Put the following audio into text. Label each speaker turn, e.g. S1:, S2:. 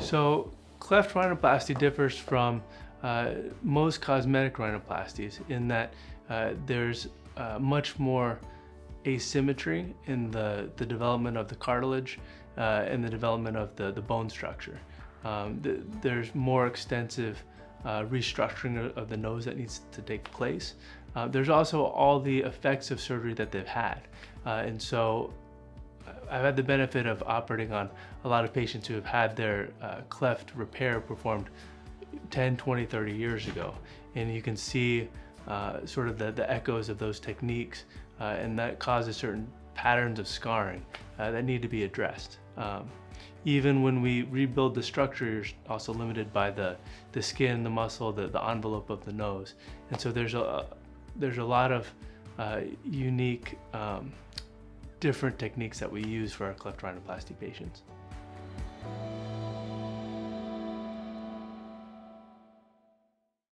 S1: So cleft rhinoplasty differs from most cosmetic rhinoplasties in that there's much more asymmetry in the development of the cartilage and the development of the bone structure. There's more extensive restructuring of the nose that needs to take place. There's also all the effects of surgery that they've had. And so I've had the benefit of operating on a lot of patients who have had their cleft repair performed 10, 20, 30 years ago. And you can see sort of the echoes of those techniques, and that causes certain patterns of scarring that need to be addressed. Even when we rebuild the structure, you're also limited by the skin, the muscle, the envelope of the nose. And so there's a lot of unique different techniques that we use for our cleft rhinoplasty patients.